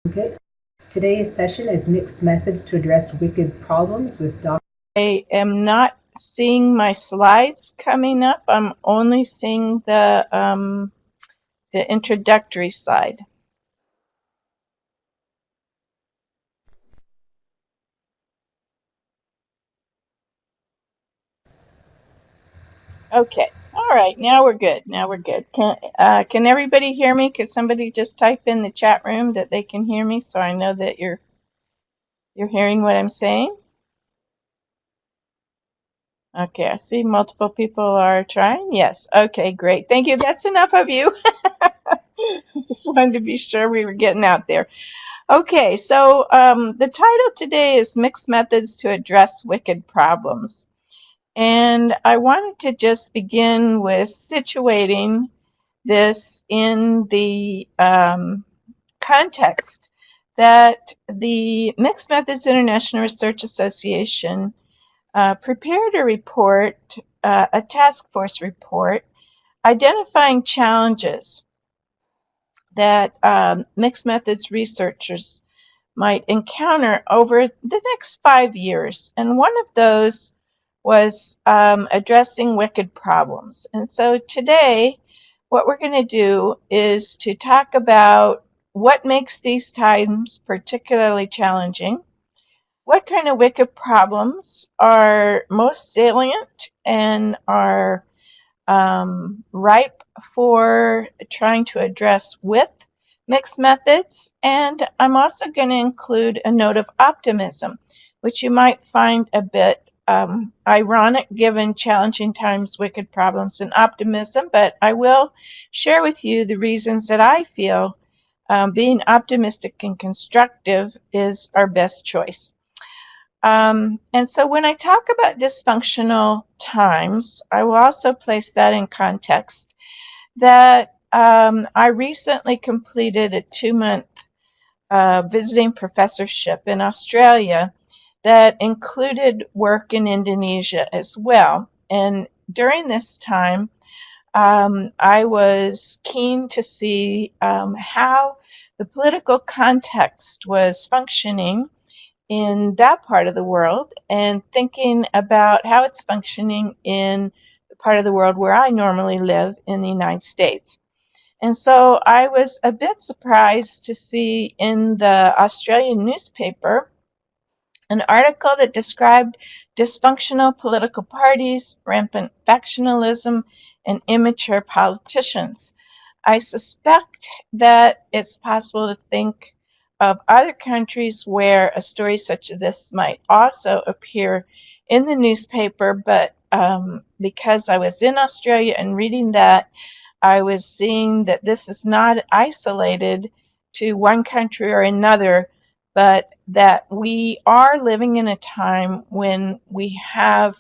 Okay. Today's session is Mixed Methods to Address Wicked Problems with Dr. I am not seeing my slides coming up. I'm only seeing the introductory slide. Okay. All right. Now we're good. Can everybody hear me? Could somebody just type in the chat room that they can hear me, so I know that you're hearing what I'm saying? Okay. I see multiple people are trying. Yes. Okay. Great. Thank you. That's enough of you. Just wanted to be sure we were getting out there. Okay, so the title today is Mixed Methods to Address Wicked Problems. And I wanted to just begin with situating this in the context that the Mixed Methods International Research Association prepared a report, a task force report, identifying challenges that mixed methods researchers might encounter over the next 5 years. And one of those was addressing wicked problems. And so today, what we're going to do is to talk about what makes these times particularly challenging, what kind of wicked problems are most salient and are ripe for trying to address with mixed methods. And I'm also going to include a note of optimism, which you might find a bit ironic given challenging times, wicked problems, and optimism. But I will share with you the reasons that I feel being optimistic and constructive is our best choice. And so when I talk about dysfunctional times, I will also place that in context that I recently completed a 2-month visiting professorship in Australia that included work in Indonesia as well. And during this time, I was keen to see how the political context was functioning in that part of the world and thinking about how it's functioning in the part of the world where I normally live in the United States. And so I was a bit surprised to see in the Australian newspaper an article that described dysfunctional political parties, rampant factionalism, and immature politicians. I suspect that it's possible to think of other countries where a story such as this might also appear in the newspaper, but because I was in Australia and reading that, I was seeing that this is not isolated to one country or another, but that we are living in a time when we have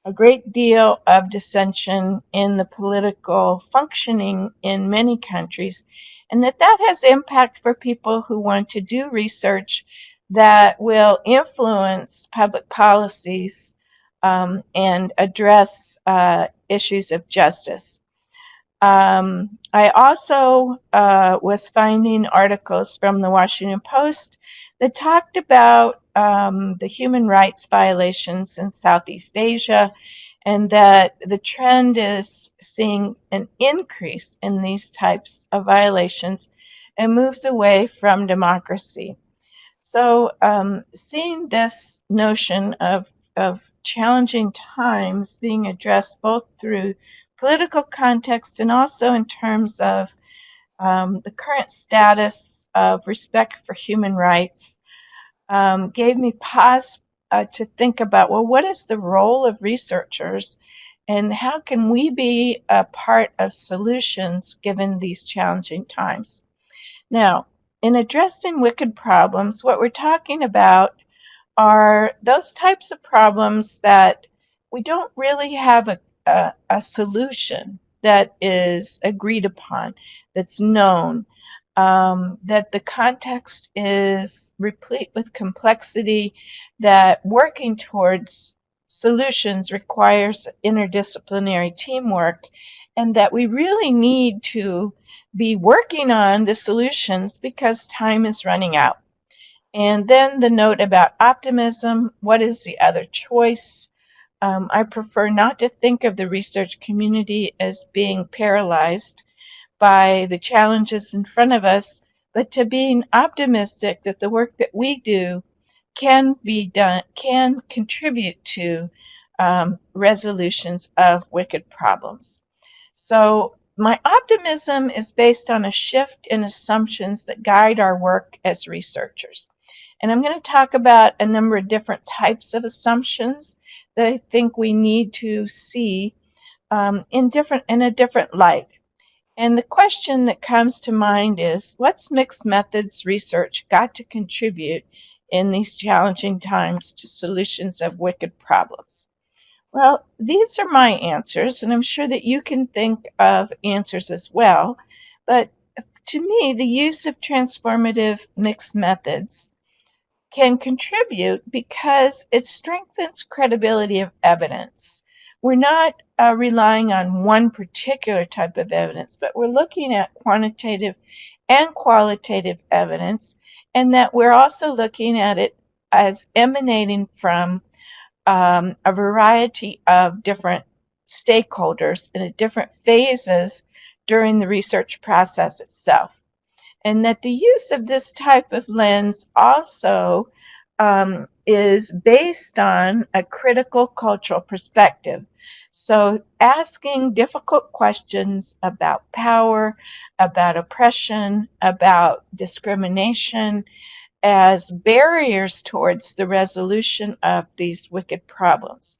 a great deal of dissension in the political functioning in many countries, and that has impact for people who want to do research that will influence public policies and address issues of justice. I also was finding articles from the Washington Post that talked about the human rights violations in Southeast Asia, and that the trend is seeing an increase in these types of violations and moves away from democracy. So seeing this notion of challenging times being addressed both through political context and also in terms of the current status of respect for human rights gave me pause to think about, well, what is the role of researchers and how can we be a part of solutions given these challenging times? Now, in addressing wicked problems, what we're talking about are those types of problems that we don't really have a solution that is agreed upon, that's known, that the context is replete with complexity, that working towards solutions requires interdisciplinary teamwork, and that we really need to be working on the solutions because time is running out. And then the note about optimism. What is the other choice? I prefer not to think of the research community as being paralyzed by the challenges in front of us, but to being optimistic that the work that we do can be done, can contribute to resolutions of wicked problems. So my optimism is based on a shift in assumptions that guide our work as researchers. And I'm going to talk about a number of different types of assumptions that I think we need to see in a different light. And the question that comes to mind is, what's mixed methods research got to contribute in these challenging times to solutions of wicked problems? Well, these are my answers, and I'm sure that you can think of answers as well. But to me, the use of transformative mixed methods can contribute because it strengthens credibility of evidence. We're not relying on one particular type of evidence, but we're looking at quantitative and qualitative evidence, and that we're also looking at it as emanating from a variety of different stakeholders in different phases during the research process itself. And that the use of this type of lens also is based on a critical cultural perspective. So asking difficult questions about power, about oppression, about discrimination as barriers towards the resolution of these wicked problems.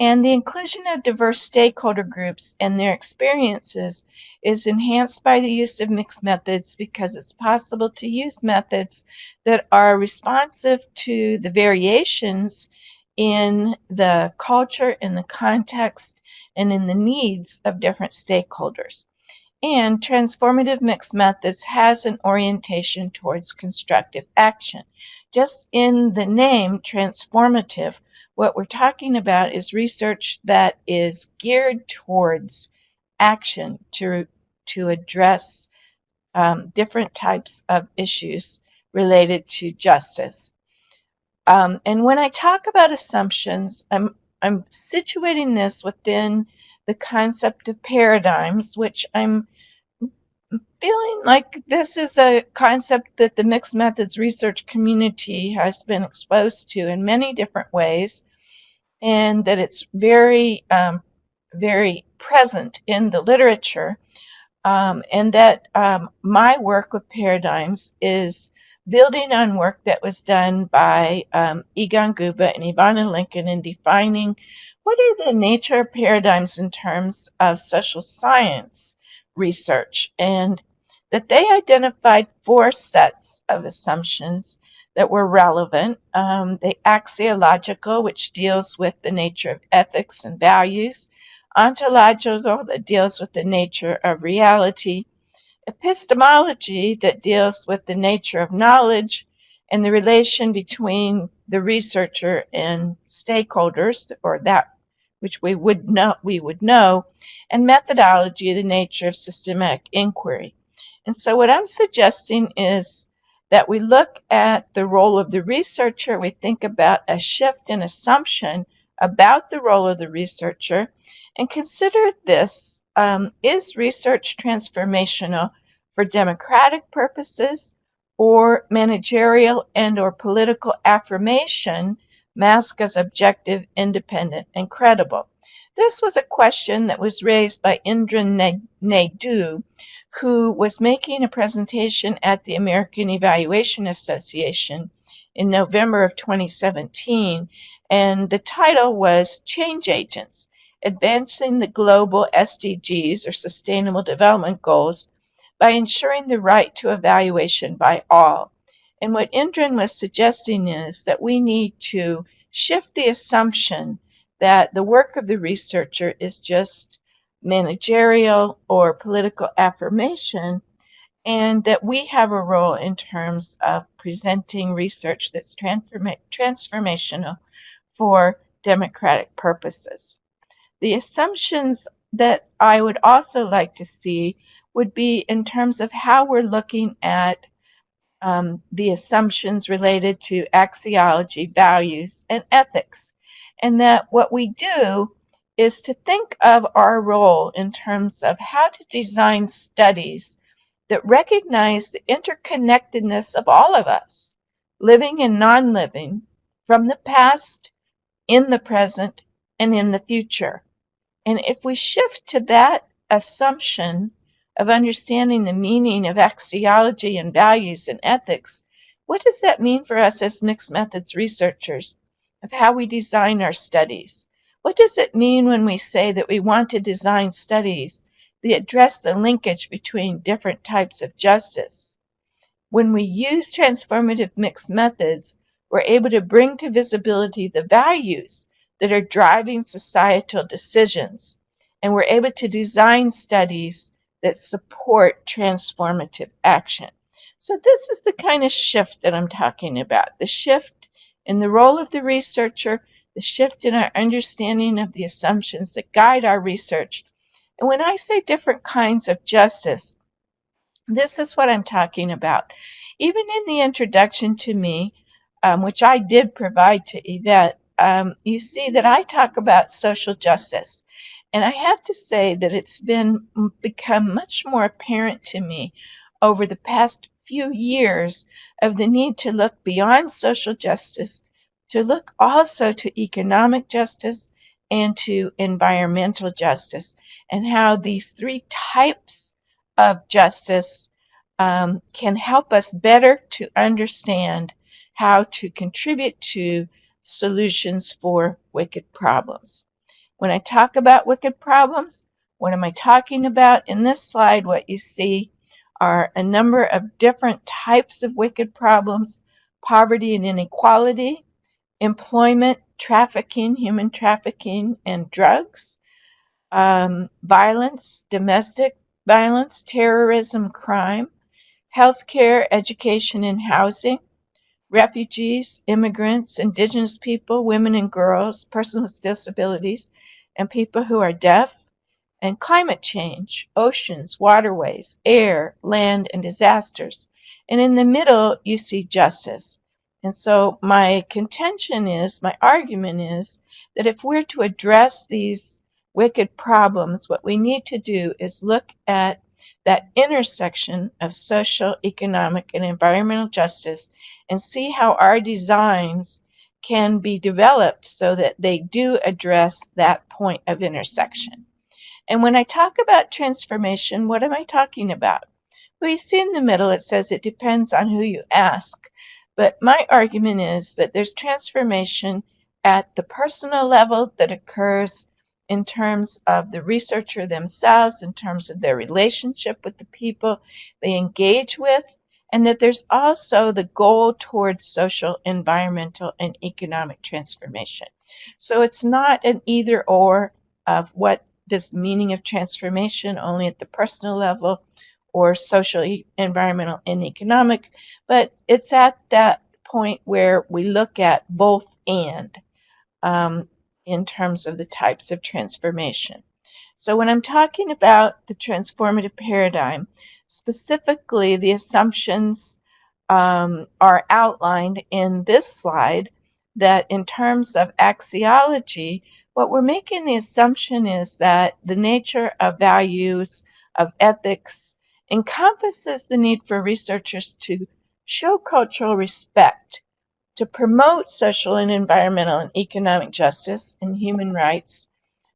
And the inclusion of diverse stakeholder groups and their experiences is enhanced by the use of mixed methods because it's possible to use methods that are responsive to the variations in the culture, in the context, and in the needs of different stakeholders. And transformative mixed methods has an orientation towards constructive action. Just in the name transformative, what we're talking about is research that is geared towards action to address different types of issues related to justice. And when I talk about assumptions, I'm situating this within the concept of paradigms, which I'm feeling like this is a concept that the mixed methods research community has been exposed to in many different ways, and that it's very, very present in the literature, and that my work with paradigms is building on work that was done by Egon Guba and Ivana Lincoln in defining what are the nature of paradigms in terms of social science research, and that they identified 4 sets of assumptions that were relevant. The axiological, which deals with the nature of ethics and values; ontological, that deals with the nature of reality; epistemology, that deals with the nature of knowledge and the relation between the researcher and stakeholders, or that which we would know; and methodology, the nature of systematic inquiry. And so what I'm suggesting is that we look at the role of the researcher. We think about a shift in assumption about the role of the researcher, and consider this: is research transformational for democratic purposes, or managerial and or political affirmation masked as objective, independent, and credible? This was a question that was raised by Indra Naidu, who was making a presentation at the American Evaluation Association in November of 2017, and the title was Change Agents: Advancing the Global SDGs, or Sustainable Development Goals, by ensuring the right to evaluation by all. And what Indran was suggesting is that we need to shift the assumption that the work of the researcher is just managerial or political affirmation, and that we have a role in terms of presenting research that's transformational for democratic purposes. The assumptions that I would also like to see would be in terms of how we're looking at the assumptions related to axiology, values, and ethics. And that what we do is to think of our role in terms of how to design studies that recognize the interconnectedness of all of us, living and non living, from the past, in the present, and in the future. And if we shift to that assumption of understanding the meaning of axiology and values and ethics, what does that mean for us as mixed methods researchers of how we design our studies? What does it mean when we say that we want to design studies that address the linkage between different types of justice? When we use transformative mixed methods, we're able to bring to visibility the values that are driving societal decisions, and we're able to design studies that support transformative action. So this is the kind of shift that I'm talking about, the shift in the role of the researcher, the shift in our understanding of the assumptions that guide our research. And when I say different kinds of justice, this is what I'm talking about. Even in the introduction to me, which I did provide to Yvette, you see that I talk about social justice. And I have to say that it's become much more apparent to me over the past few years of the need to look beyond social justice, to look also to economic justice and to environmental justice, and how these three types of justice can help us better to understand how to contribute to solutions for wicked problems. When I talk about wicked problems, what am I talking about? In this slide, what you see are a number of different types of wicked problems: poverty and inequality, employment, trafficking, human trafficking, and drugs, violence, domestic violence, terrorism, crime, healthcare, education and housing, refugees, immigrants, indigenous people, women and girls, persons with disabilities, and people who are deaf, and climate change, oceans, waterways, air, land, and disasters. And in the middle, you see justice. And so my argument is that if we're to address these wicked problems, what we need to do is look at that intersection of social, economic, and environmental justice and see how our designs can be developed so that they do address that point of intersection. And when I talk about transformation, what am I talking about? Well, you see in the middle it says it depends on who you ask. But my argument is that there's transformation at the personal level that occurs in terms of the researcher themselves, in terms of their relationship with the people they engage with, and that there's also the goal towards social, environmental, and economic transformation. So it's not an either or of what does meaning of transformation only at the personal level or social, environmental, and economic, but it's at that point where we look at both and in terms of the types of transformation. So when I'm talking about the transformative paradigm, specifically the assumptions are outlined in this slide, that in terms of axiology, what we're making the assumption is that the nature of values, of ethics, encompasses the need for researchers to show cultural respect, to promote social and environmental and economic justice and human rights,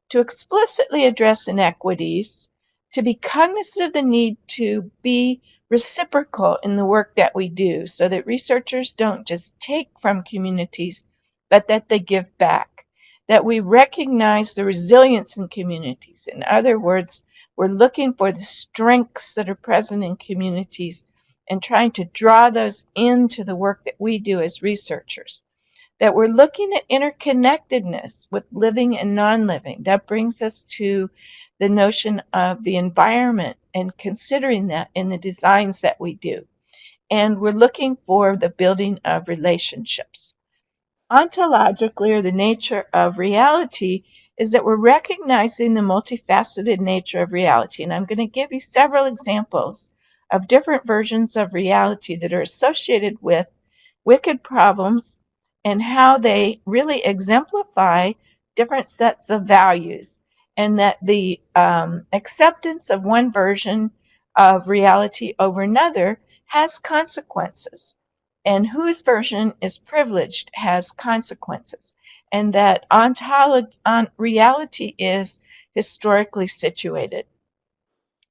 to explicitly address inequities, to be cognizant of the need to be reciprocal in the work that we do, so that researchers don't just take from communities, but that they give back, that we recognize the resilience in communities. In other words, we're looking for the strengths that are present in communities and trying to draw those into the work that we do as researchers. That we're looking at interconnectedness with living and non-living. That brings us to the notion of the environment and considering that in the designs that we do. And we're looking for the building of relationships. Ontologically, or the nature of reality, is that we're recognizing the multifaceted nature of reality. And I'm going to give you several examples of different versions of reality that are associated with wicked problems and how they really exemplify different sets of values, and that the acceptance of one version of reality over another has consequences, and whose version is privileged has consequences, and that reality is historically situated.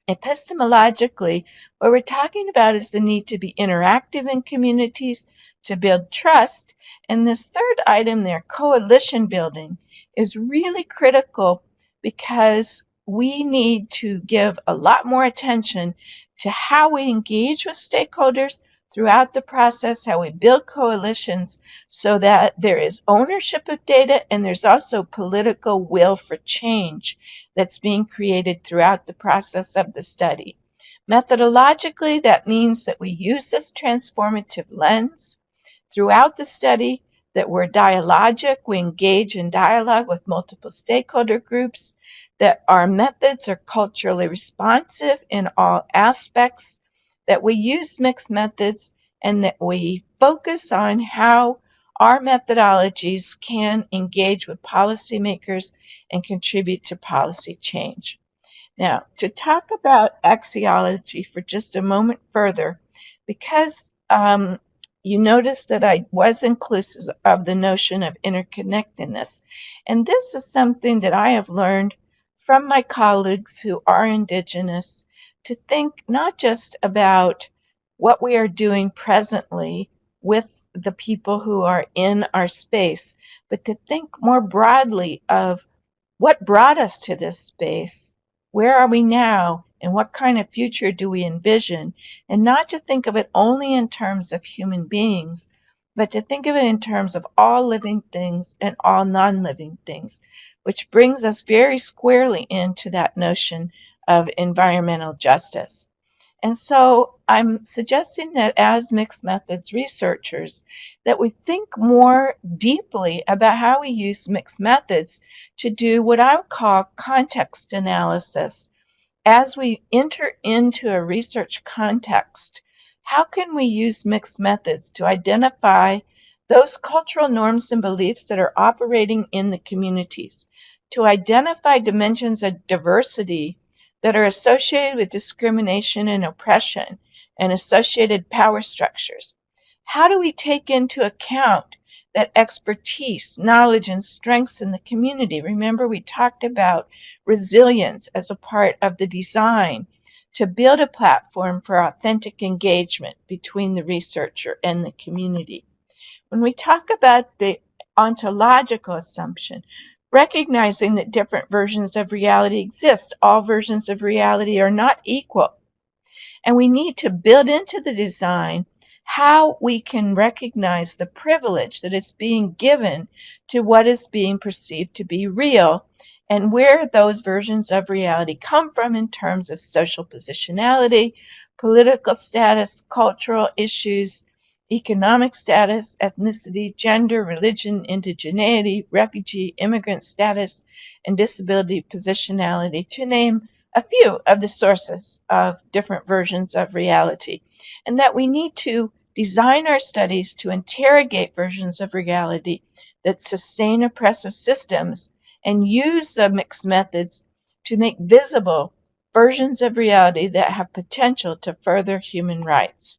Epistemologically, what we're talking about is the need to be interactive in communities to build trust. And this third item there, coalition building, is really critical because we need to give a lot more attention to how we engage with stakeholders throughout the process, how we build coalitions so that there is ownership of data and there's also political will for change that's being created throughout the process of the study. Methodologically, that means that we use this transformative lens throughout the study, that we're dialogic, we engage in dialogue with multiple stakeholder groups, that our methods are culturally responsive in all aspects, that we use mixed methods, and that we focus on how our methodologies can engage with policymakers and contribute to policy change. Now, to talk about axiology for just a moment further, because you notice that I was inclusive of the notion of interconnectedness. And this is something that I have learned from my colleagues who are Indigenous, to think not just about what we are doing presently with the people who are in our space, but to think more broadly of what brought us to this space, where are we now, and what kind of future do we envision, and not to think of it only in terms of human beings, but to think of it in terms of all living things and all non-living things, which brings us very squarely into that notion of environmental justice. And so I'm suggesting that as mixed methods researchers, that we think more deeply about how we use mixed methods to do what I would call context analysis. As we enter into a research context, how can we use mixed methods to identify those cultural norms and beliefs that are operating in the communities, to identify dimensions of diversity that are associated with discrimination and oppression and associated power structures? How do we take into account that expertise, knowledge, and strengths in the community? Remember, we talked about resilience as a part of the design to build a platform for authentic engagement between the researcher and the community. When we talk about the ontological assumption, recognizing that different versions of reality exist, all versions of reality are not equal, and we need to build into the design how we can recognize the privilege that is being given to what is being perceived to be real, and where those versions of reality come from in terms of social positionality, political status, cultural issues, economic status, ethnicity, gender, religion, indigeneity, refugee, immigrant status, and disability positionality, to name a few of the sources of different versions of reality. And that we need to design our studies to interrogate versions of reality that sustain oppressive systems, and use the mixed methods to make visible versions of reality that have potential to further human rights.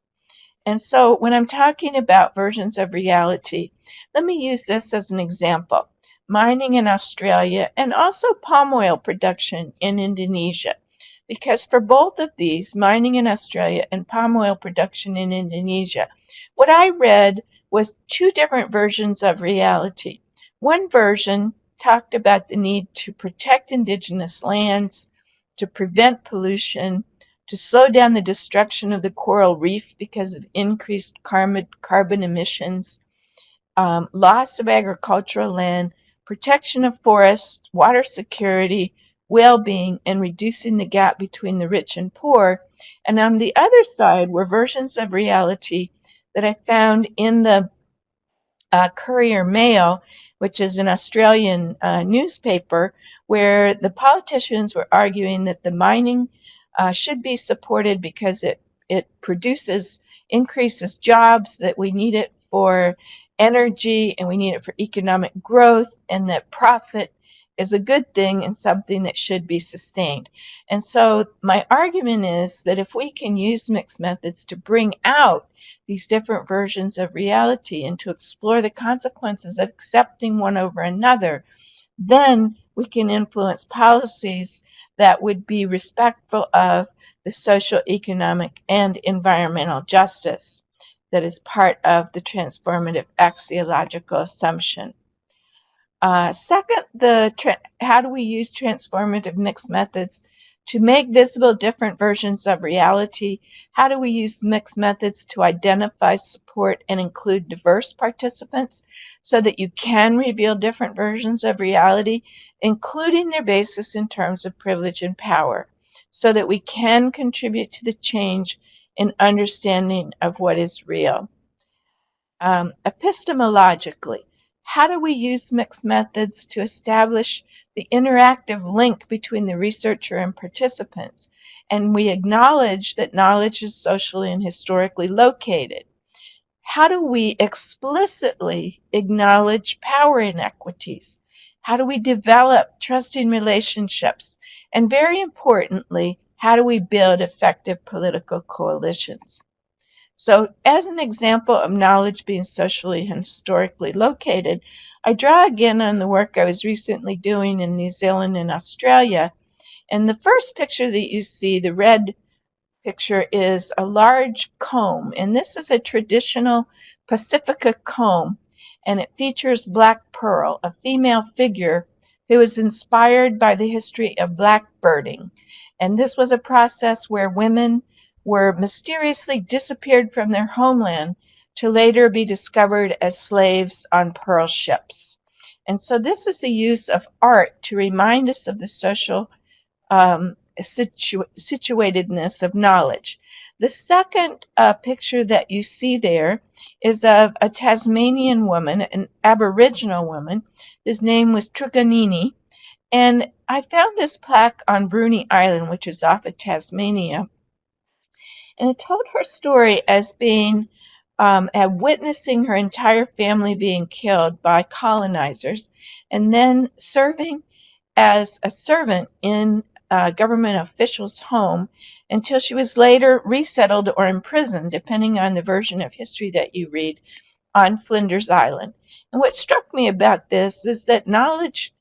And so when I'm talking about versions of reality, let me use this as an example. Mining in Australia and also palm oil production in Indonesia. Because for both of these, mining in Australia and palm oil production in Indonesia, what I read was two different versions of reality. One version talked about the need to protect indigenous lands, to prevent pollution, to slow down the destruction of the coral reef because of increased carbon emissions, loss of agricultural land, protection of forests, water security, well-being, and reducing the gap between the rich and poor. And on the other side were versions of reality that I found in the Courier Mail, which is an Australian newspaper, where the politicians were arguing that the mining should be supported because it increases jobs, that we need it for energy and we need it for economic growth, and that profit is a good thing and something that should be sustained. And so my argument is that if we can use mixed methods to bring out these different versions of reality and to explore the consequences of accepting one over another, then we can influence policies that would be respectful of the social, economic, and environmental justice that is part of the transformative axiological assumption. Second, how do we use transformative mixed methods to make visible different versions of reality? How do we use mixed methods to identify, support, and include diverse participants so that you can reveal different versions of reality, including their basis in terms of privilege and power, so that we can contribute to the change in understanding of what is real? Epistemologically, how do we use mixed methods to establish the interactive link between the researcher and participants? And we acknowledge that knowledge is socially and historically located. How do we explicitly acknowledge power inequities? How do we develop trusting relationships? And very importantly, how do we build effective political coalitions? So as an example of knowledge being socially and historically located, I draw again on the work I was recently doing in New Zealand and Australia. And the first picture that you see, the red picture, is a large comb. And this is a traditional Pacifica comb. And it features Black Pearl, a female figure who was inspired by the history of blackbirding. And this was a process where women were mysteriously disappeared from their homeland to later be discovered as slaves on pearl ships. And so this is the use of art to remind us of the social situatedness of knowledge. The second picture that you see there is of a Tasmanian woman, an Aboriginal woman. His name was Truganini. And I found this plaque on Bruny Island, which is off of Tasmania. And it told her story as being witnessing her entire family being killed by colonizers, and then serving as a servant in a government official's home until she was later resettled or imprisoned, depending on the version of history that you read, on Flinders Island. And what struck me about this is that knowledge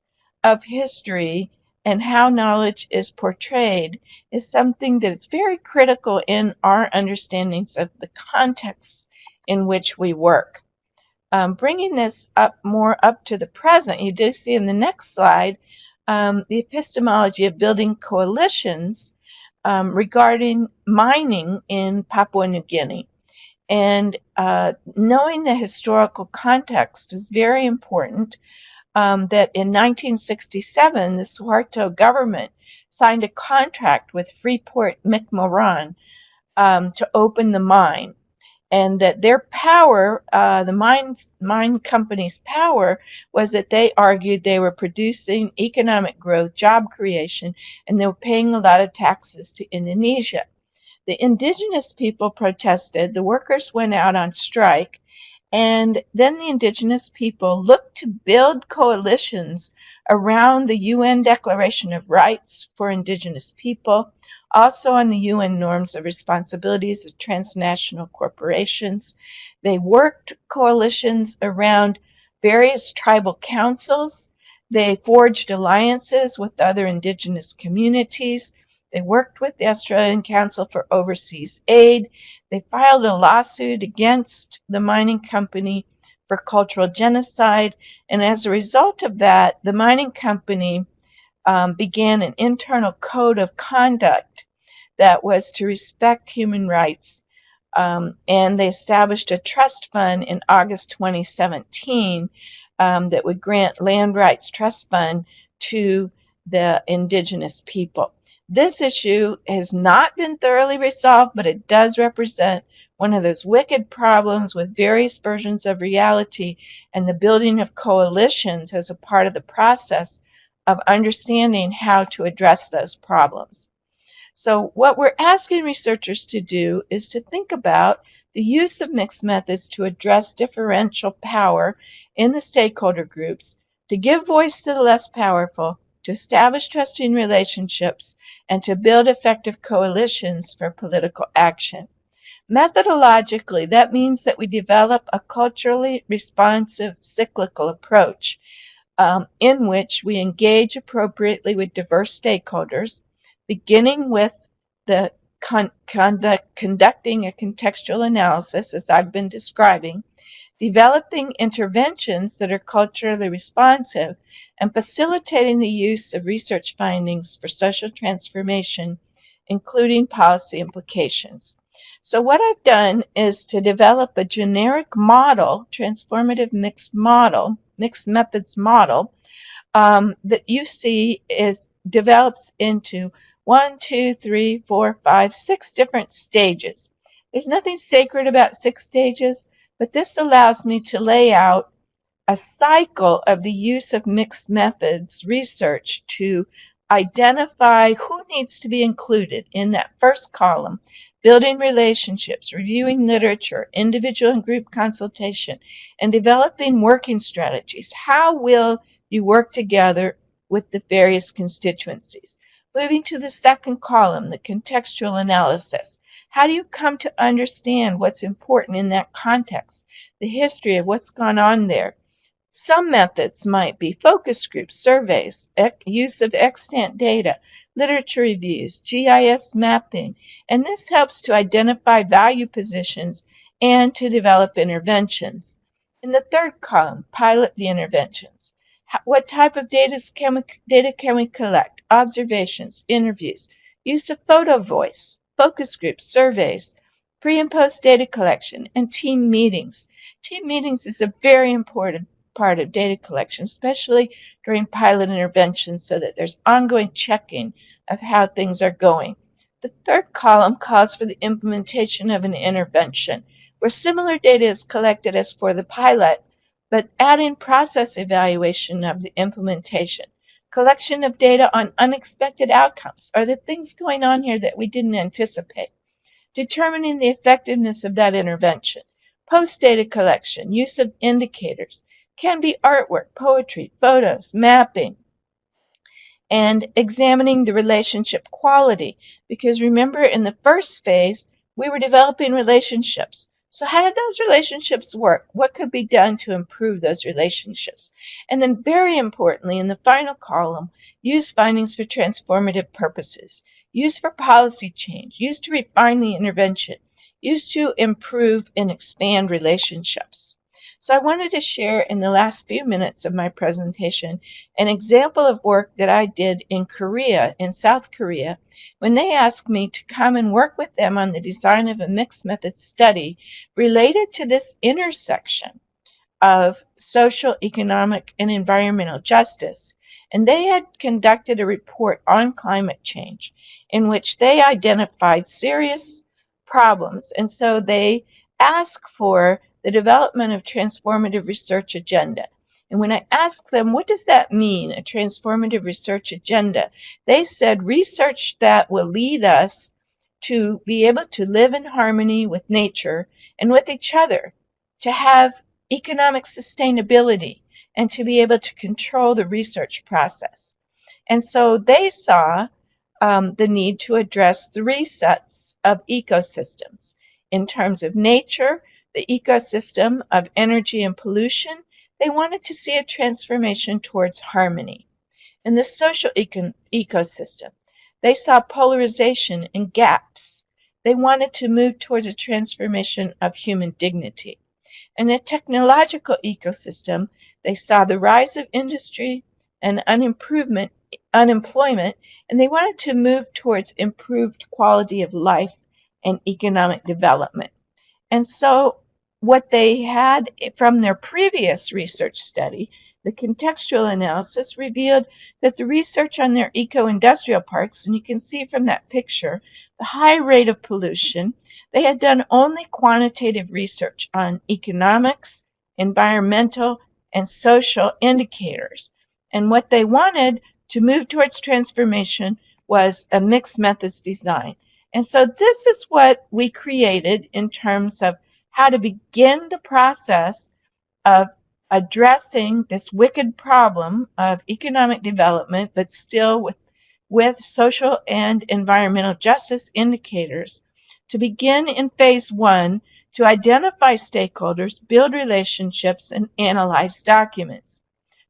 of history and how knowledge is portrayed is something that is very critical in our understandings of the context in which we work. Bringing this more up to the present, you do see in the next slide the epistemology of building coalitions regarding mining in Papua New Guinea. And knowing the historical context is very important. That in 1967, the Suharto government signed a contract with Freeport-McMoran to open the mine, and that their power, the mine company's power, was that they argued they were producing economic growth, job creation, and they were paying a lot of taxes to Indonesia. The indigenous people protested, the workers went out on strike, and then the indigenous people looked to build coalitions around the UN Declaration of Rights for Indigenous People, also on the UN norms of responsibilities of transnational corporations. They worked coalitions around various tribal councils. They forged alliances with other indigenous communities. They worked with the Australian Council for Overseas Aid. They filed a lawsuit against the mining company for cultural genocide. And as a result of that, the mining company began an internal code of conduct that was to respect human rights. And they established a trust fund in August 2017 that would grant land rights trust fund to the indigenous people. This issue has not been thoroughly resolved, but it does represent one of those wicked problems with various versions of reality and the building of coalitions as a part of the process of understanding how to address those problems. So what we're asking researchers to do is to think about the use of mixed methods to address differential power in the stakeholder groups, to give voice to the less powerful, to establish trusting relationships, and to build effective coalitions for political action. Methodologically, that means that we develop a culturally responsive cyclical approach in which we engage appropriately with diverse stakeholders, beginning with the conducting a contextual analysis, as I've been describing, developing interventions that are culturally responsive, and facilitating the use of research findings for social transformation, including policy implications. So what I've done is to develop a generic model, transformative mixed methods model, that you see develops into 1, 2, 3, 4, 5, 6 different stages. There's nothing sacred about 6 stages, but this allows me to lay out a cycle of the use of mixed methods research to identify who needs to be included in that first column: building relationships, reviewing literature, individual and group consultation, and developing working strategies. How will you work together with the various constituencies? Moving to the second column, the contextual analysis. How do you come to understand what's important in that context, the history of what's gone on there? Some methods might be focus groups, surveys, use of extant data, literature reviews, GIS mapping, and this helps to identify value positions and to develop interventions. In the third column, pilot the interventions. What type of data can we collect? Observations, interviews, use of photo voice, focus groups, surveys, pre and post data collection, and team meetings. Team meetings is a very important part of data collection, especially during pilot interventions, so that there's ongoing checking of how things are going. The third column calls for the implementation of an intervention, where similar data is collected as for the pilot, but adding process evaluation of the implementation. Collection of data on unexpected outcomes. Are there things going on here that we didn't anticipate? Determining the effectiveness of that intervention. Post-data collection, use of indicators. Can be artwork, poetry, photos, mapping, and examining the relationship quality. Because remember, in the first phase, we were developing relationships. So how did those relationships work? What could be done to improve those relationships? And then very importantly, in the final column, use findings for transformative purposes. Use for policy change. Use to refine the intervention. Use to improve and expand relationships. So I wanted to share in the last few minutes of my presentation an example of work that I did in Korea, in South Korea, when they asked me to come and work with them on the design of a mixed method study related to this intersection of social, economic, and environmental justice. And they had conducted a report on climate change in which they identified serious problems. And so they asked for the development of transformative research agenda. And when I asked them, what does that mean, a transformative research agenda? They said research that will lead us to be able to live in harmony with nature and with each other, to have economic sustainability, and to be able to control the research process. And so they saw the need to address 3 sets of ecosystems in terms of nature, the ecosystem of energy and pollution. They wanted to see a transformation towards harmony. In the social ecosystem, they saw polarization and gaps. They wanted to move towards a transformation of human dignity. In the technological ecosystem, they saw the rise of industry and unemployment, and they wanted to move towards improved quality of life and economic development. And so what they had from their previous research study, the contextual analysis, revealed that the research on their eco-industrial parks, and you can see from that picture, the high rate of pollution, They had done only quantitative research on economics, environmental, and social indicators. And what they wanted to move towards transformation was a mixed methods design. And so this is what we created in terms of how to begin the process of addressing this wicked problem of economic development, but still with social and environmental justice indicators, to begin in phase one to identify stakeholders, build relationships, and analyze documents.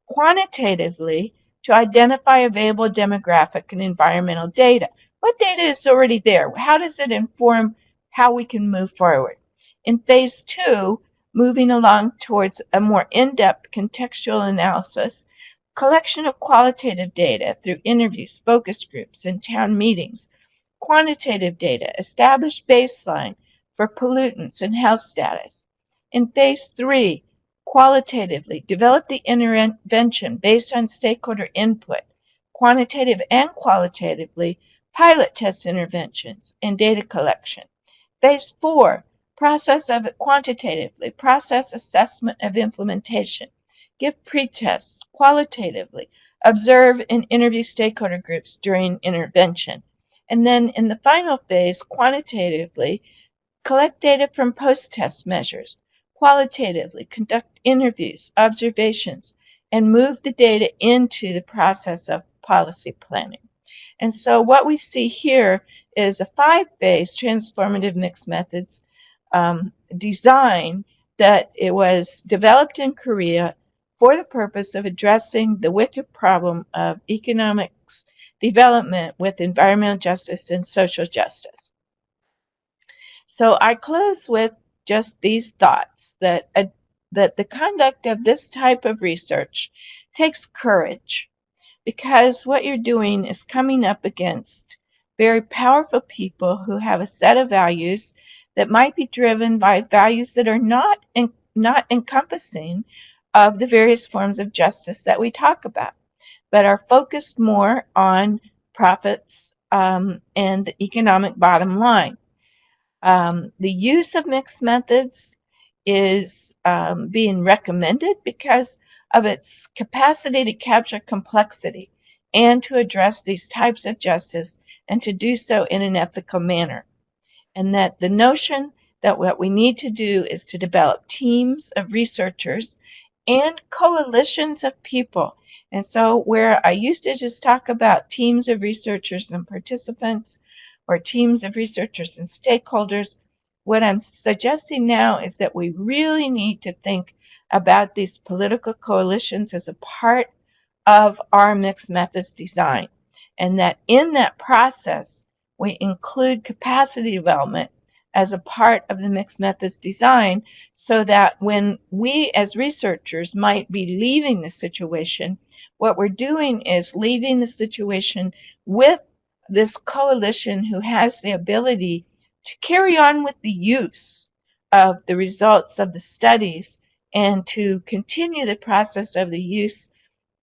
Quantitatively, to identify available demographic and environmental data. What data is already there? How does it inform how we can move forward? In phase two, moving along towards a more in-depth contextual analysis, collection of qualitative data through interviews, focus groups, and town meetings. Quantitative data, establish baseline for pollutants and health status. In phase three, qualitatively, develop the intervention based on stakeholder input. Quantitative and qualitatively, pilot test interventions and data collection. Phase four, process of it quantitatively, process assessment of implementation. Give pretests qualitatively, observe and interview stakeholder groups during intervention. And then in the final phase, quantitatively, collect data from post-test measures. Qualitatively, conduct interviews, observations, and move the data into the process of policy planning. And so what we see here is a 5-phase transformative mixed methods design that it was developed in Korea for the purpose of addressing the wicked problem of economics development with environmental justice and social justice. So I close with just these thoughts that the conduct of this type of research takes courage, because what you're doing is coming up against very powerful people who have a set of values that might be driven by values that are not encompassing of the various forms of justice that we talk about, but are focused more on profits and the economic bottom line. The use of mixed methods is being recommended because of its capacity to capture complexity and to address these types of justice, and to do so in an ethical manner. And that the notion that what we need to do is to develop teams of researchers and coalitions of people. And so where I used to just talk about teams of researchers and participants, or teams of researchers and stakeholders, what I'm suggesting now is that we really need to think about these political coalitions as a part of our mixed methods design, and that in that process we include capacity development as a part of the mixed methods design, so that when we as researchers might be leaving the situation, what we're doing is leaving the situation with this coalition who has the ability to carry on with the use of the results of the studies, and to continue the process of the use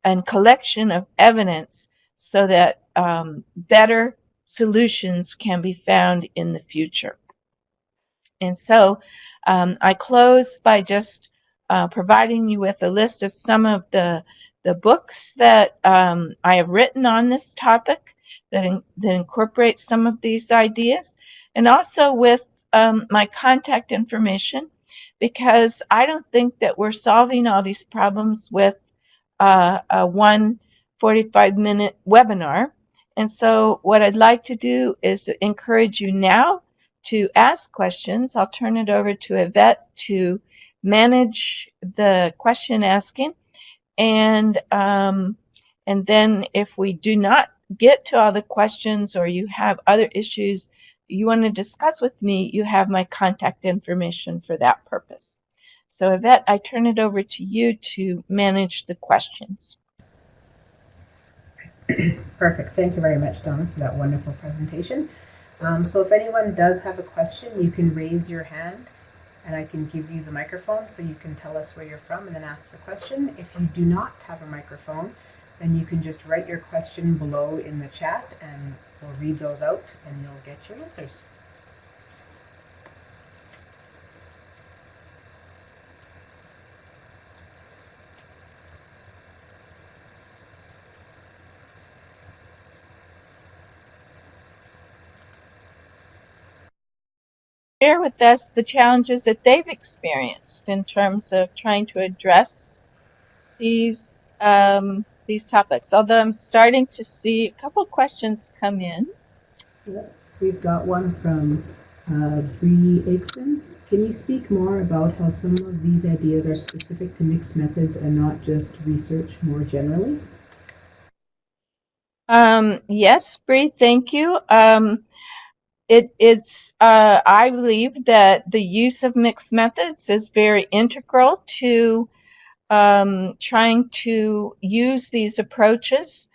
and collection of evidence, so that better solutions can be found in the future. And so I close by just providing you with a list of some of the books that I have written on this topic that incorporate some of these ideas, and also with my contact information, because I don't think that we're solving all these problems with a 45-minute webinar. And so what I'd like to do is to encourage you now to ask questions. I'll turn it over to Yvette to manage the question asking. And then if we do not get to all the questions, or you have other issues you want to discuss with me, you have my contact information for that purpose. So Yvette, I turn it over to you to manage the questions. Perfect. Thank you very much, Donna, for that wonderful presentation. So if anyone does have a question, you can raise your hand and I can give you the microphone so you can tell us where you're from and then ask the question. If you do not have a microphone, then you can just write your question below in the chat and we'll read those out and you'll get your answers. share with us the challenges that they've experienced in terms of trying to address these topics. Although I'm starting to see a couple questions come in. Yeah. So we've got one from Bree Aikson. Can you speak more about how some of these ideas are specific to mixed methods and not just research more generally? Yes, Bree, thank you. I believe that the use of mixed methods is very integral to trying to use these approaches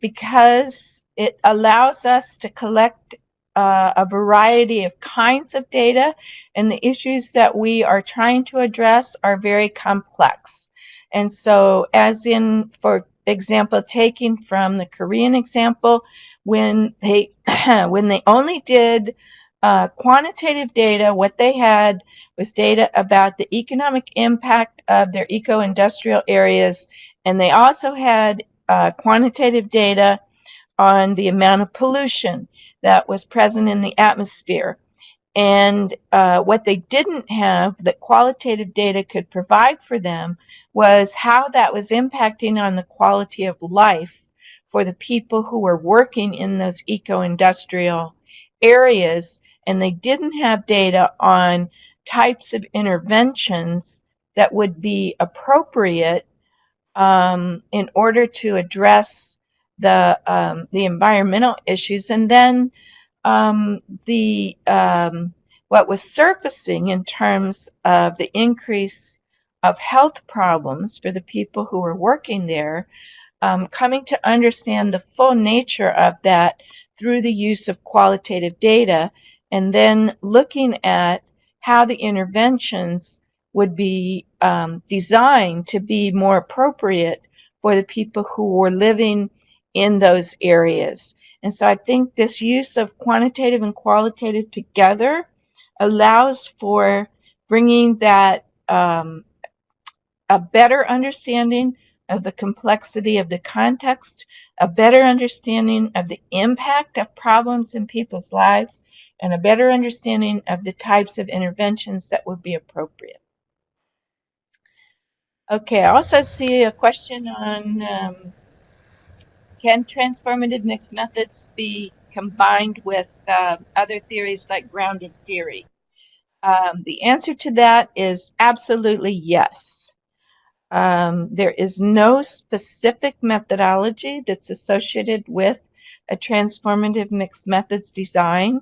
because it allows us to collect a variety of kinds of data, and the issues that we are trying to address are very complex. And so, as in, for example, taking from the Korean example, when they when they only did quantitative data, what they had was data about the economic impact of their eco-industrial areas, and they also had quantitative data on the amount of pollution that was present in the atmosphere. And what they didn't have that qualitative data could provide for them was how that was impacting on the quality of life for the people who were working in those eco-industrial areas. And they didn't have data on types of interventions that would be appropriate in order to address the environmental issues. And then um, the what was surfacing in terms of the increase of health problems for the people who were working there, coming to understand the full nature of that through the use of qualitative data, and then looking at how the interventions would be designed to be more appropriate for the people who were living in those areas. And so I think this use of quantitative and qualitative together allows for bringing that a better understanding of the complexity of the context, a better understanding of the impact of problems in people's lives, and a better understanding of the types of interventions that would be appropriate. Okay, I also see a question on can transformative mixed methods be combined with other theories like grounded theory? The answer to that is absolutely yes. There is no specific methodology that's associated with a transformative mixed methods design.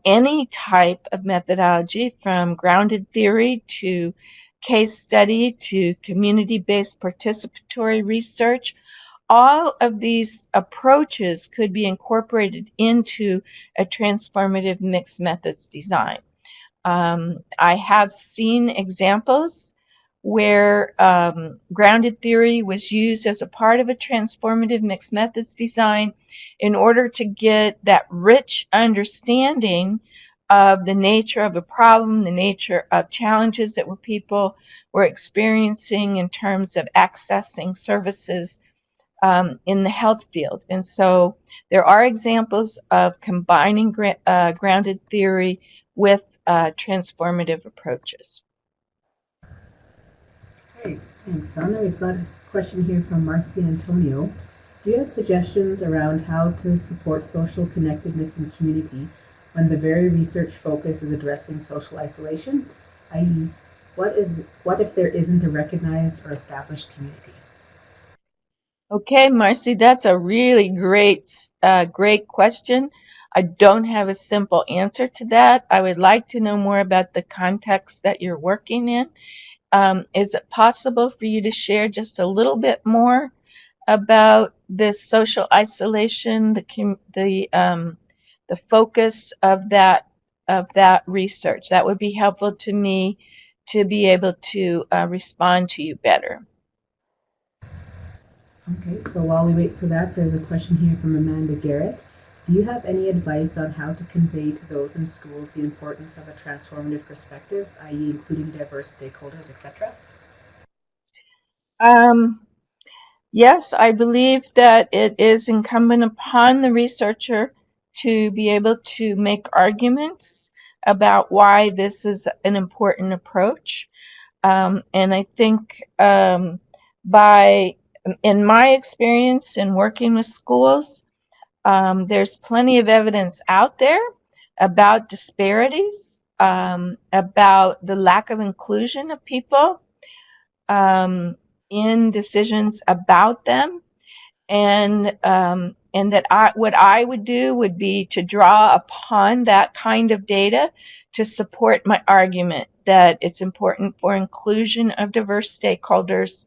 Any type of methodology, from grounded theory to case study to community-based participatory research, all of these approaches could be incorporated into a transformative mixed methods design. I have seen examples where grounded theory was used as a part of a transformative mixed methods design in order to get that rich understanding of the nature of a problem, the nature of challenges that people were experiencing in terms of accessing services in the health field. And so there are examples of combining grounded theory with transformative approaches. Great, thanks, Donna. We've got a question here from Marcy Antonio. Do you have suggestions around how to support social connectedness in community when the very research focus is addressing social isolation, i.e., what if there isn't a recognized or established community? Okay, Marcy, that's a really great question. I don't have a simple answer to that. I would like to know more about the context that you're working in. Is it possible for you to share just a little bit more about this social isolation, the focus of that research? That would be helpful to me to be able to respond to you better. Okay, so while we wait for that, there's a question here from Amanda Garrett. Do you have any advice on how to convey to those in schools the importance of a transformative perspective, i.e., including diverse stakeholders, etc.? Yes, I believe that it is incumbent upon the researcher to be able to make arguments about why this is an important approach. And I think in my experience in working with schools, there's plenty of evidence out there about disparities, about the lack of inclusion of people in decisions about them, and that what I would do would be to draw upon that kind of data to support my argument that it's important for inclusion of diverse stakeholders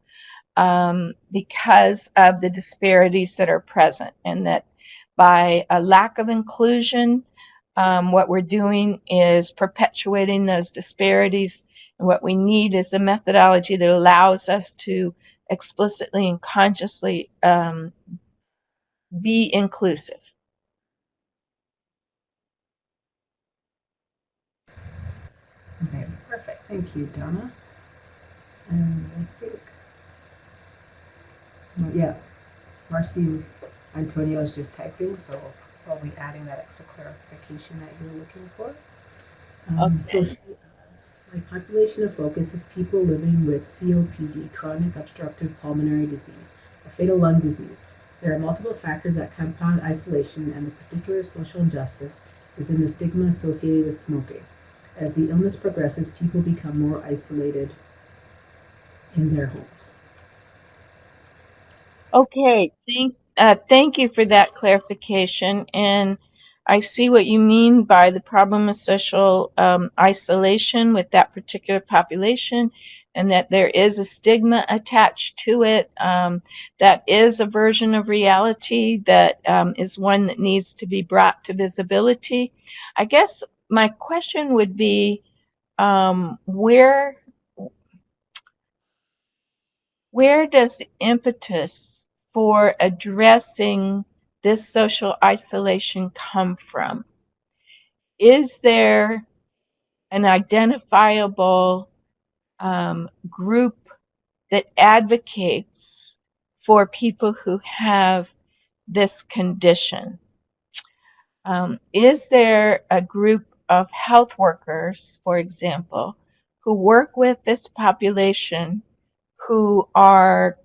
because of the disparities that are present, and that by a lack of inclusion, what we're doing is perpetuating those disparities, and what we need is a methodology that allows us to explicitly and consciously be inclusive. Okay, perfect. Thank you, Donna. And I think, yeah, Marcy Antonio is just typing, so probably adding that extra clarification that you were looking for. So she adds, my population of focus is people living with COPD, chronic obstructive pulmonary disease, a fatal lung disease. There are multiple factors that compound isolation, and the particular social injustice is in the stigma associated with smoking. As the illness progresses, people become more isolated in their homes. Okay, thank you for that clarification. And I see what you mean by the problem of social isolation with that particular population, and that there is a stigma attached to it. That is a version of reality that is one that needs to be brought to visibility. I guess my question would be, where does the impetus for addressing this social isolation come from? Is there an identifiable group that advocates for people who have this condition? Is there a group of health workers, for example, who work with this population who are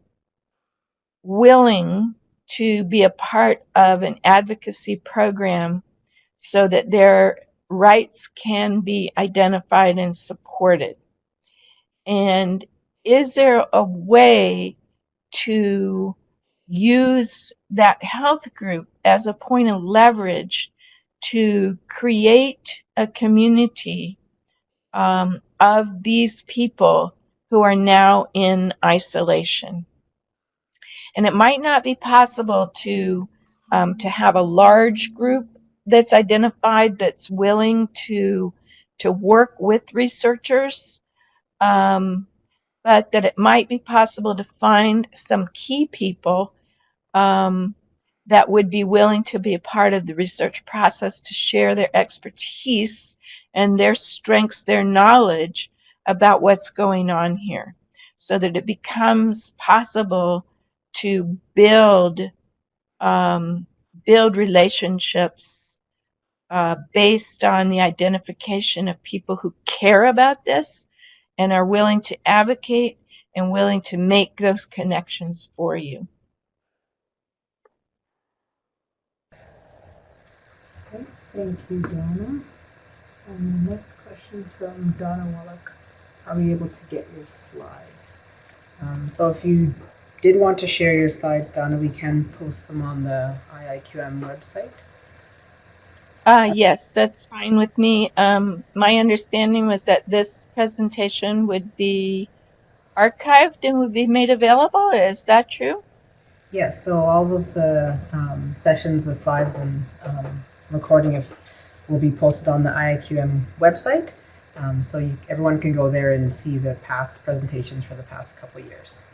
willing to be a part of an advocacy program so that their rights can be identified and supported? And is there a way to use that health group as a point of leverage to create a community of these people who are now in isolation? And it might not be possible to have a large group that's identified that's willing to work with researchers, but that it might be possible to find some key people that would be willing to be a part of the research process to share their expertise and their strengths, their knowledge about what's going on here, so that it becomes possible to build relationships based on the identification of people who care about this and are willing to advocate and willing to make those connections for you. Okay, thank you, Donna. And the next question from Donna Wallach. Are we able to get your slides? So if you did want to share your slides, Donna, we can post them on the IIQM website. Yes, that's fine with me. My understanding was that this presentation would be archived and would be made available. Is that true? Yes, so all of the sessions, the slides, and recording will be posted on the IIQM website. So everyone can go there and see the past presentations for the past couple of years.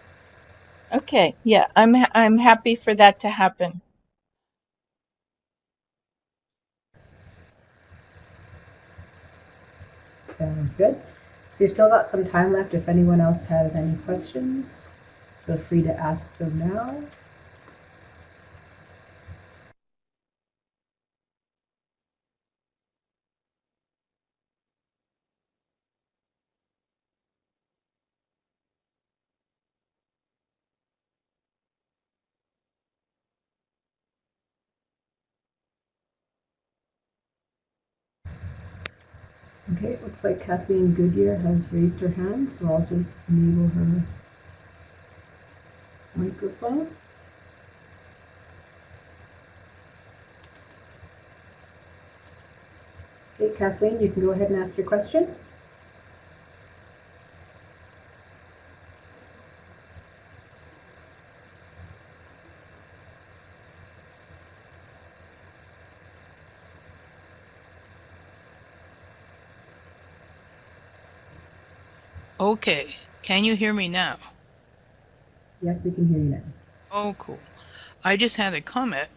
Okay, yeah, I'm happy for that to happen. Sounds good. So you've still got some time left. If anyone else has any questions, feel free to ask them now. Okay, it looks like Kathleen Goodyear has raised her hand, so I'll just enable her microphone. Okay, Kathleen, you can go ahead and ask your question. Okay, can you hear me now? Yes, we can hear you now. Oh, cool. I just had a comment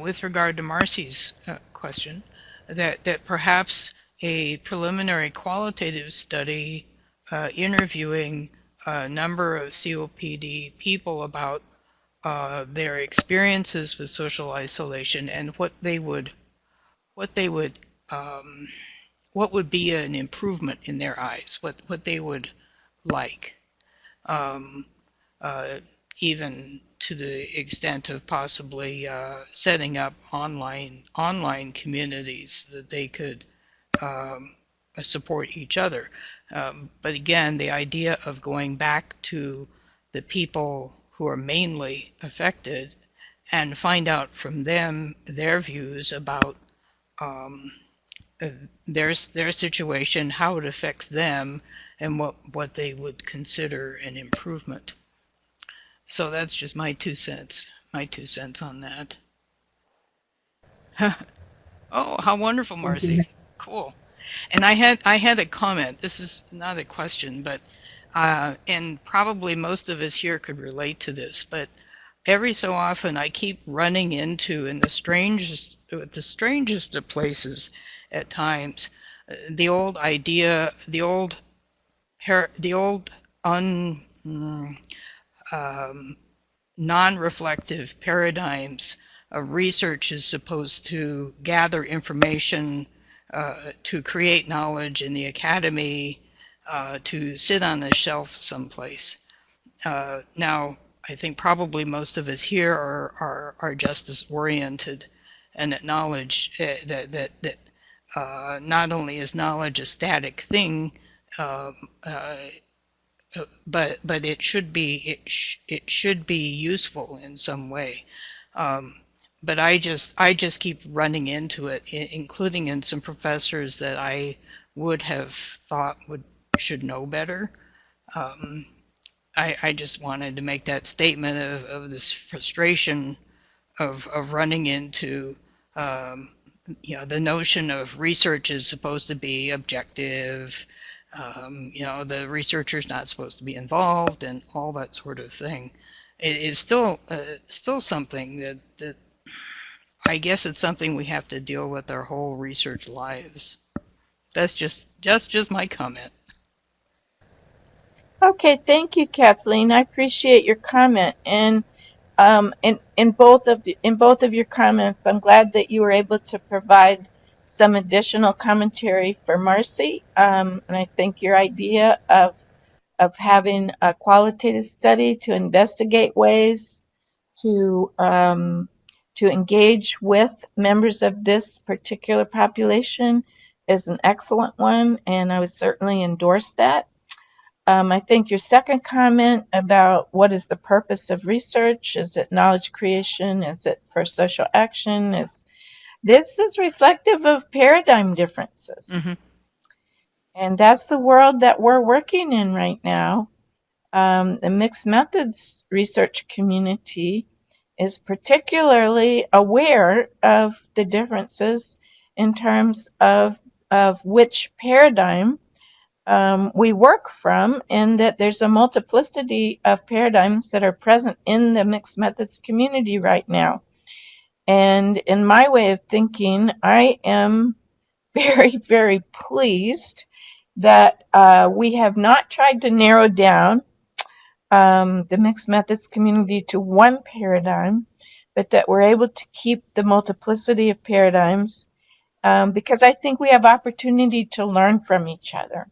with regard to Marcy's question that perhaps a preliminary qualitative study interviewing a number of COPD people about their experiences with social isolation and what um, what would be an improvement in their eyes, what they would like. Um, uh, Even to the extent of possibly setting up online communities that they could um, support each other. But again, the idea of going back to the people who are mainly affected and find out from them their views about um, their situation, how it affects them, and what they would consider an improvement. So that's just my 2 cents. My 2 cents on that. Oh, how wonderful, Thank you. Marcy. Cool. And I had a comment. This is not a question, but and probably most of us here could relate to this, but every so often I keep running into in the strangest of places at times the old idea, the old um, non-reflective paradigms of research is supposed to gather information, to create knowledge in the academy, to sit on a shelf someplace. Now, I think probably most of us here are justice oriented and acknowledge that not only is knowledge a static thing, uh, uh, but it should be useful in some way. Um, but I just keep running into it, including in some professors that I would have thought should know better. Um, I just wanted to make that statement of this frustration of running into the notion of research is supposed to be objective. The researcher's not supposed to be involved and all that sort of thing. It is still something that I guess it's something we have to deal with our whole research lives. That's just my comment. Okay, thank you, Kathleen. I appreciate your comment. And in both of your comments, I'm glad that you were able to provide some additional commentary for Marcy. And I think your idea of having a qualitative study to investigate ways to engage with members of this particular population is an excellent one, and I would certainly endorse that. I think your second comment about what is the purpose of research, is it knowledge creation, is it for social action, this is reflective of paradigm differences. Mm-hmm. And that's the world that we're working in right now. The mixed methods research community is particularly aware of the differences in terms of which paradigm we work from, and that there's a multiplicity of paradigms that are present in the mixed methods community right now. And in my way of thinking, I am very, very pleased that we have not tried to narrow down the mixed methods community to one paradigm, but that we're able to keep the multiplicity of paradigms, because I think we have opportunity to learn from each other.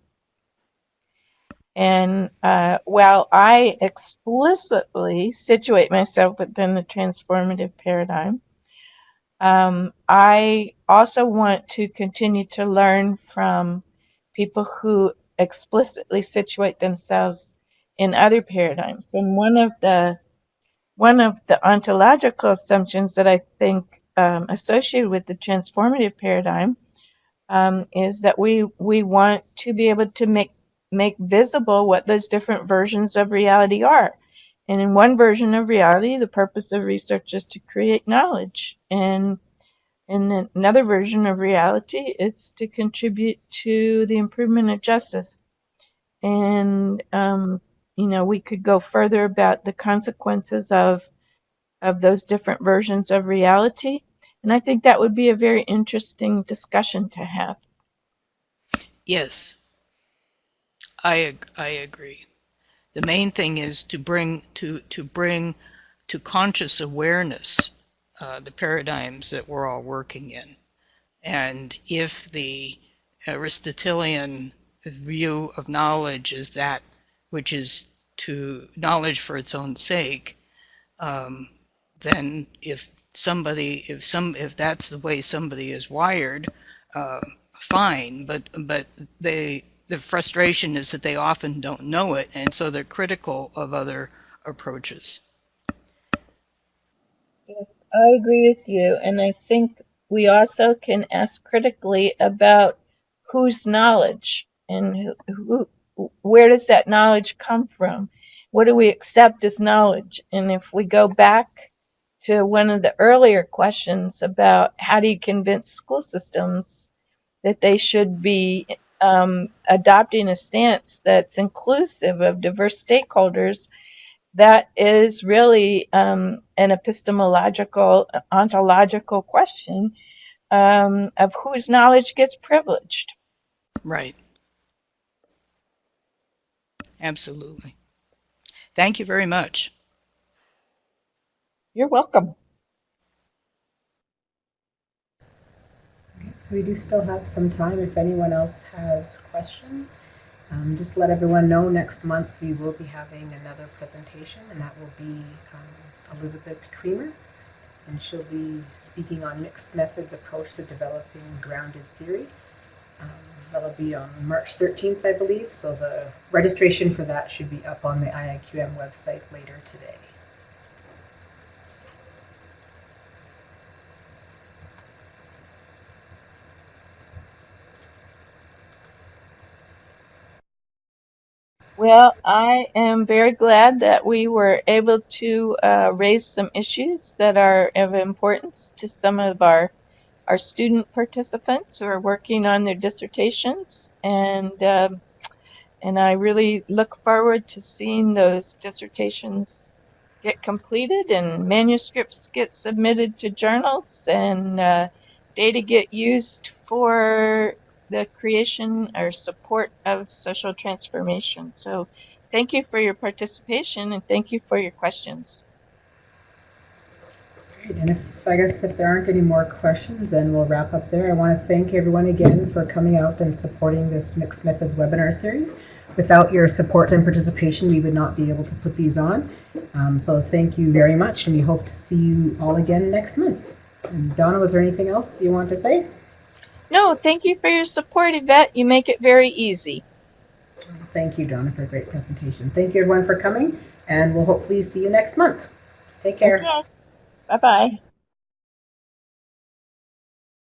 And while I explicitly situate myself within the transformative paradigm, I also want to continue to learn from people who explicitly situate themselves in other paradigms. And one of the ontological assumptions that I think associated with the transformative paradigm is that we want to be able to make visible what those different versions of reality are. And in one version of reality, the purpose of research is to create knowledge. And in another version of reality, it's to contribute to the improvement of justice. And we could go further about the consequences of those different versions of reality. And I think that would be a very interesting discussion to have. Yes, I agree. The main thing is to bring to conscious awareness the paradigms that we're all working in. And if the Aristotelian view of knowledge is that which is to knowledge for its own sake, then if that's the way somebody is wired, fine. But the frustration is that they often don't know it, and so they're critical of other approaches. Yes, I agree with you, and I think we also can ask critically about whose knowledge and where does that knowledge come from? What do we accept as knowledge? And if we go back to one of the earlier questions about how do you convince school systems that they should be adopting a stance that's inclusive of diverse stakeholders, that is really an epistemological, ontological question of whose knowledge gets privileged. Right. Absolutely. Thank you very much. You're welcome. So we do still have some time if anyone else has questions. Just let everyone know next month we will be having another presentation, and that will be Elizabeth Creamer, and she'll be speaking on mixed methods approach to developing grounded theory. That'll be on March 13th, I believe, so the registration for that should be up on the IIQM website later today. Well, I am very glad that we were able to raise some issues that are of importance to some of our student participants who are working on their dissertations, and I really look forward to seeing those dissertations get completed and manuscripts get submitted to journals and data get used for the creation or support of social transformation. So thank you for your participation and thank you for your questions. Great. And I guess if there aren't any more questions, then we'll wrap up there. I want to thank everyone again for coming out and supporting this Mixed Methods webinar series. Without your support and participation, we would not be able to put these on. So thank you very much, and we hope to see you all again next month. And Donna, was there anything else you want to say? No, thank you for your support, Yvette. You make it very easy. Thank you, Donna, for a great presentation. Thank you, everyone, for coming, and we'll hopefully see you next month. Take care. Okay. Bye-bye.